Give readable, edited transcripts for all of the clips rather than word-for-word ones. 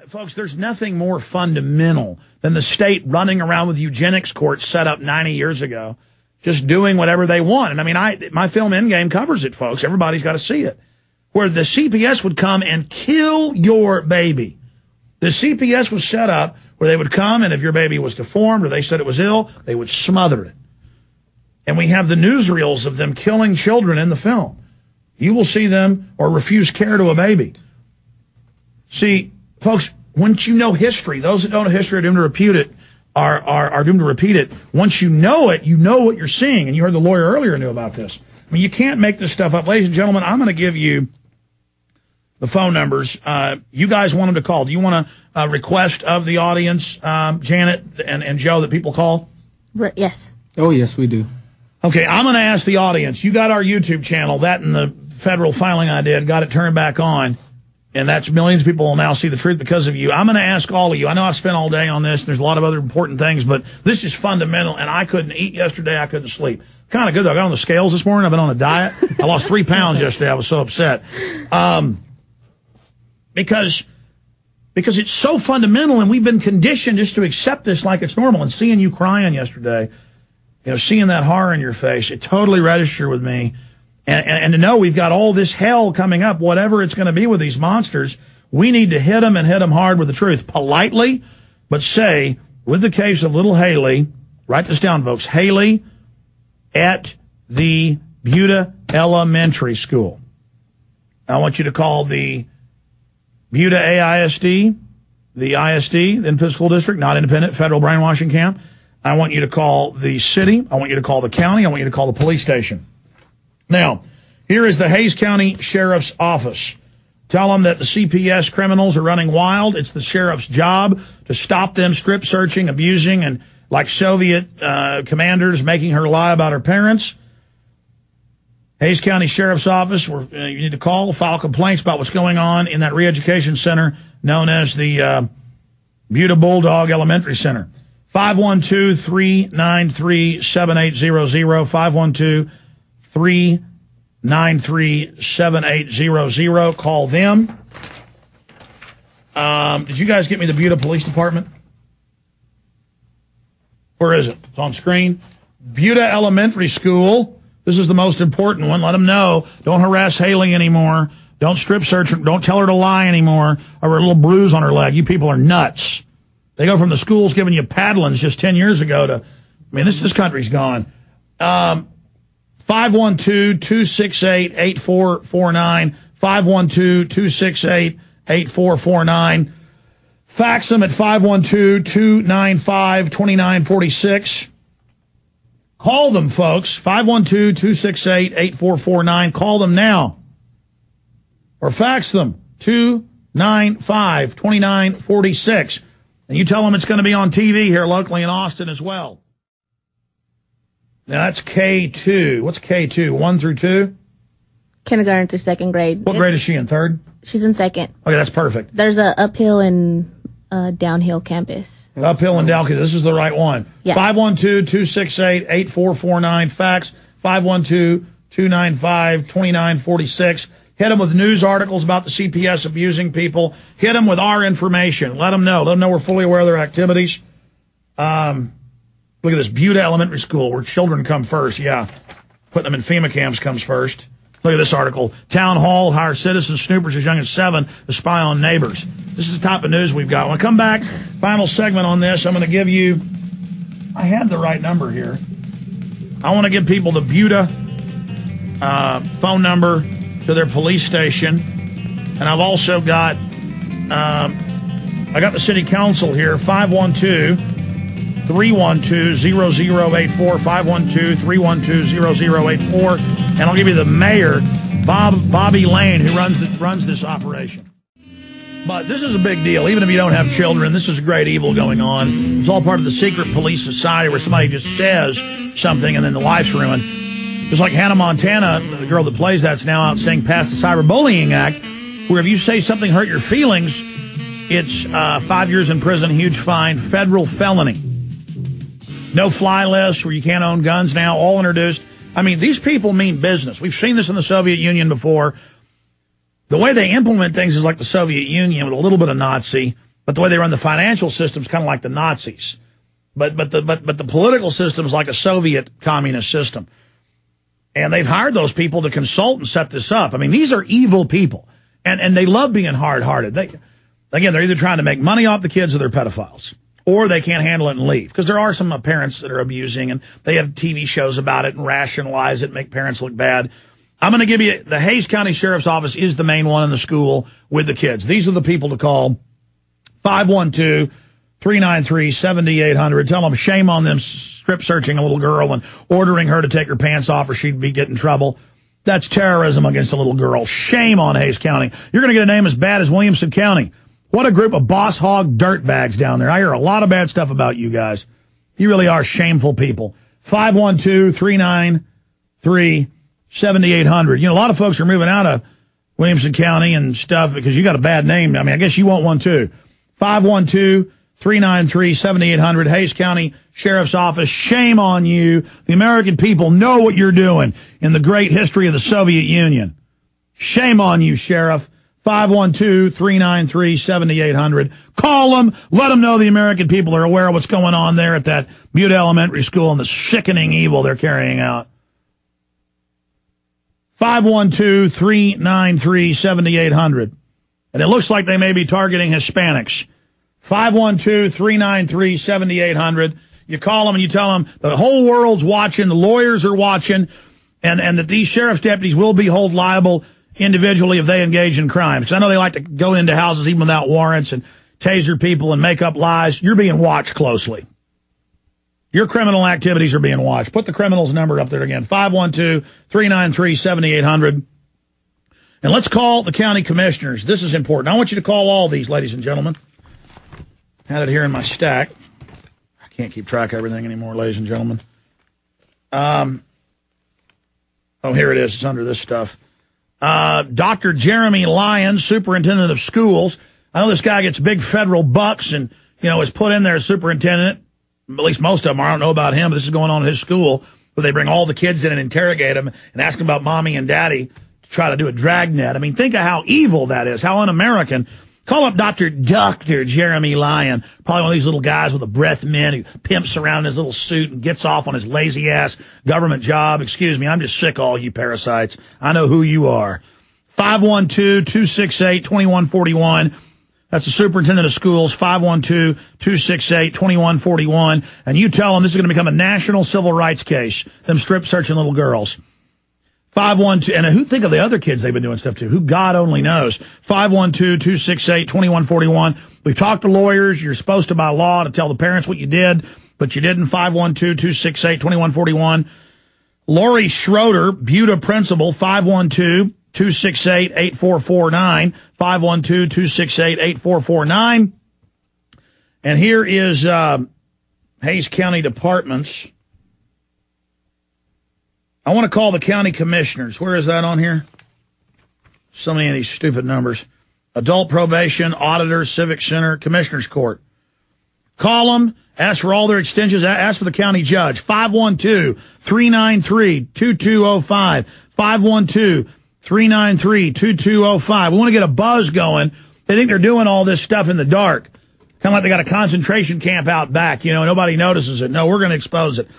Folks, there's nothing more fundamental than the state running around with eugenics courts set up 90 years ago, just doing whatever they want. And I mean, my film Endgame covers it, folks. Everybody's got to see it. Where the CPS would come and kill your baby. The CPS was set up where they would come, and if your baby was deformed or they said it was ill, they would smother it. And we have the newsreels of them killing children in the film. You will see them or refuse care to a baby. See, folks, once you know history, those that don't know history are doomed to repeat it. Are doomed to repeat it. Once you know it, you know what you're seeing. And you heard the lawyer earlier knew about this. I mean, you can't make this stuff up. Ladies and gentlemen, I'm going to give you the phone numbers. You guys want them to call. Do you want a request of the audience, Janet and Joe, that people call? Yes. Oh, yes, we do. Okay, I'm going to ask the audience. You got our YouTube channel, that and the federal filing I did, got it turned back on. And that's millions of people will now see the truth because of you. I'm going to ask all of you. I know I've spent all day on this. And there's a lot of other important things, but this is fundamental. And I couldn't eat yesterday. I couldn't sleep. Kind of good, though. I got on the scales this morning. I've been on a diet. I lost 3 pounds yesterday. I was so upset. Because it's so fundamental, and we've been conditioned just to accept this like it's normal. And seeing you crying yesterday, you know, seeing that horror in your face, it totally registered with me. And to know we've got all this hell coming up, whatever it's going to be with these monsters, we need to hit them and hit them hard with the truth. Politely, but say, with the case of little Hailey, write this down, folks, Hailey at the Buda Elementary School. I want you to call the Buda AISD, the ISD, the Independent School District, not independent, federal brainwashing camp. I want you to call the city. I want you to call the county. I want you to call the police station. Now, here is the Hays County Sheriff's Office. Tell them that the CPS criminals are running wild. It's the sheriff's job to stop them strip searching, abusing, and like Soviet commanders, making her lie about her parents. Hays County Sheriff's Office, where you need to call, file complaints about what's going on in that re-education center known as the Buda Bulldog Elementary Center. 512-393-7800, 512-393-7800. Call them. Did you guys get me the Buda Police Department? Where is it? It's on screen. Buda Elementary School. This is the most important one. Let them know. Don't harass Hailey anymore. Don't strip search her. Don't tell her to lie anymore. Or a little bruise on her leg. You people are nuts. They go from the schools giving you paddlings just 10 years ago to, I mean, this country's gone. 512-268-8449. 512-268-8449. Fax them at 512-295-2946. Call them, folks. 512-268-8449. Call them now. Or fax them 295-2946. And you tell them it's going to be on TV here locally in Austin as well. Now, that's K2. What's K2? 1 through 2? Kindergarten through second grade. What grade is she in? Third? She's in second. Okay, that's perfect. There's a uphill and downhill campus. Uphill and downhill. This is the right one. Yeah. 512-268-8449. Fax 512-295-2946. Hit them with news articles about the CPS abusing people. Hit them with our information. Let them know. Let them know we're fully aware of their activities. Look at this. Buda Elementary School, where children come first. Yeah. Putting them in FEMA camps comes first. Look at this article. Town Hall hire citizen snoopers as young as 7 to spy on neighbors. This is the type of news we've got. When I come back, final segment on this, I'm going to give you, I had the right number here. I want to give people the Buda phone number to their police station. And I've also got, I got the city council here, 512-312-0084, 512-312-0084. And I'll give you the mayor, Bobby Lane, who runs this operation. But this is a big deal. Even if you don't have children, this is a great evil going on. It's all part of the secret police society where somebody just says something and then the life's ruined. Just like Hannah Montana, the girl that plays that's now out saying pass the Cyberbullying Act, where if you say something hurt your feelings, it's 5 years in prison, huge fine, federal felony. No fly list where you can't own guns now, all introduced. I mean, these people mean business. We've seen this in the Soviet Union before. The way they implement things is like the Soviet Union with a little bit of Nazi. But the way they run the financial system is kind of like the Nazis. But the political system is like a Soviet communist system. And they've hired those people to consult and set this up. I mean, these are evil people. And they love being hard-hearted. Again, they're either trying to make money off the kids or they're pedophiles. Or they can't handle it and leave. Because there are some parents that are abusing, and they have TV shows about it and rationalize it, make parents look bad. I'm going to give you, the Hays County Sheriff's Office is the main one in the school with the kids. These are the people to call. 512-393-7800. Tell them shame on them strip searching a little girl and ordering her to take her pants off or she'd be getting in trouble. That's terrorism against a little girl. Shame on Hays County. You're going to get a name as bad as Williamson County. What a group of boss hog dirtbags down there. I hear a lot of bad stuff about you guys. You really are shameful people. 512-393-7800. You know, a lot of folks are moving out of Williamson County and stuff because you got a bad name. I mean, I guess you want one too. 512-393-7800. Hays County Sheriff's Office. Shame on you. The American people know what you're doing in the great history of the Soviet Union. Shame on you, Sheriff. 512-393-7800. Call them. Let them know the American people are aware of what's going on there at that Butte Elementary School and the sickening evil they're carrying out. 512-393-7800. And it looks like they may be targeting Hispanics. 512-393-7800. You call them and you tell them the whole world's watching, the lawyers are watching, and that these sheriff's deputies will be held liable individually if they engage in crime. Because I know they like to go into houses even without warrants and taser people and make up lies. You're being watched closely. Your criminal activities are being watched. Put the criminal's number up there again, 512-393-7800. And let's call the county commissioners. This is important. I want you to call all these, ladies and gentlemen. Had it here in my stack. I can't keep track of everything anymore, ladies and gentlemen. Oh, here it is. It's under this stuff. Dr. Jeremy Lyons, superintendent of schools. I know this guy gets big federal bucks and, is put in there as superintendent. At least most of them. I don't know about him, but this is going on in his school where they bring all the kids in and interrogate them and ask them about mommy and daddy to try to do a dragnet. I mean, think of how evil that is, how un-American. Call up Dr. Jeremy Lyon, probably one of these little guys with a breath mint who pimps around in his little suit and gets off on his lazy-ass government job. Excuse me, I'm just sick of all you parasites. I know who you are. 512-268-2141. That's the superintendent of schools, 512-268-2141. And you tell them this is going to become a national civil rights case, them strip-searching little girls. 512, and who think of the other kids they've been doing stuff to? Who God only knows. 512-268-2141. We've talked to lawyers. You're supposed to, by law, to tell the parents what you did, but you didn't. 512-268-2141. Lori Schroeder, Butte principal, 512-268-8449. 512-268-8449. And here is Hays County Departments. I want to call the county commissioners. Where is that on here? So many of these stupid numbers. Adult probation, auditor, civic center, commissioners court. Call them. Ask for all their extensions. Ask for the county judge. 512-393-2205. 512-393-2205. We want to get a buzz going. They think they're doing all this stuff in the dark. Kind of like they got a concentration camp out back. Nobody notices it. No, we're going to expose it.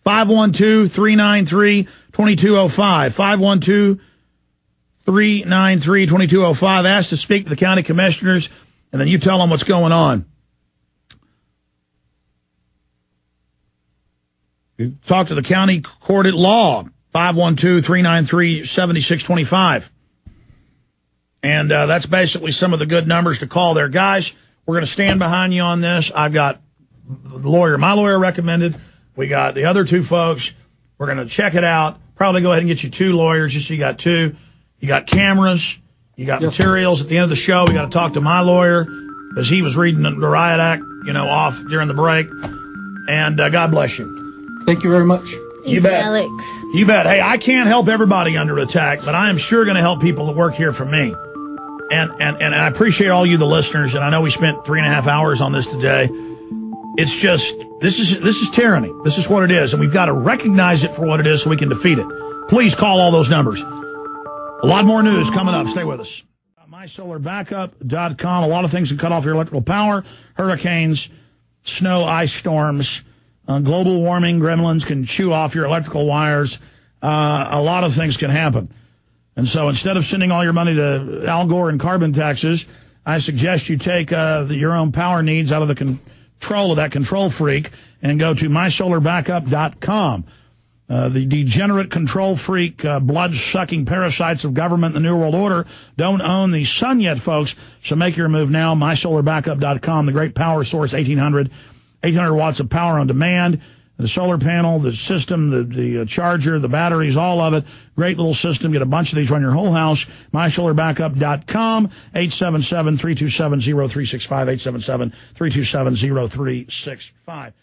512-393-2205. 512-393-2205. Ask to speak to the county commissioners, and then you tell them what's going on. You talk to the county court at law, 512-393-7625. And that's basically some of the good numbers to call there. Guys, we're going to stand behind you on this. I've got the lawyer, my lawyer recommended. We got the other two folks. We're going to check it out. Probably go ahead and get you two lawyers, just so you got two. You got cameras. You got materials. At the end of the show, we got to talk to my lawyer because he was reading the riot act, off during the break. And God bless you. Thank you very much. You bet, Alex. You bet. Hey, I can't help everybody under attack, but I am sure going to help people that work here for me. And I appreciate all you, the listeners. And I know we spent 3.5 hours on this today. It's just, this is tyranny. This is what it is. And we've got to recognize it for what it is so we can defeat it. Please call all those numbers. A lot more news coming up. Stay with us. My MySolarBackup.com. A lot of things can cut off your electrical power. Hurricanes, snow, ice storms, global warming, gremlins can chew off your electrical wires. A lot of things can happen. And so instead of sending all your money to Al Gore and carbon taxes, I suggest you take your own power needs out of the control of that control freak and go to MySolarBackup.com. The degenerate control freak, blood-sucking parasites of government and the New World Order don't own the sun yet, folks. So make your move now. MySolarBackup.com, the great power source, 800 watts of power on demand. The solar panel, the system, the charger, the batteries, all of it. Great little system. Get a bunch of these, run your whole house. MySolarBackup.com, 877-327-0365, 877-327-0365.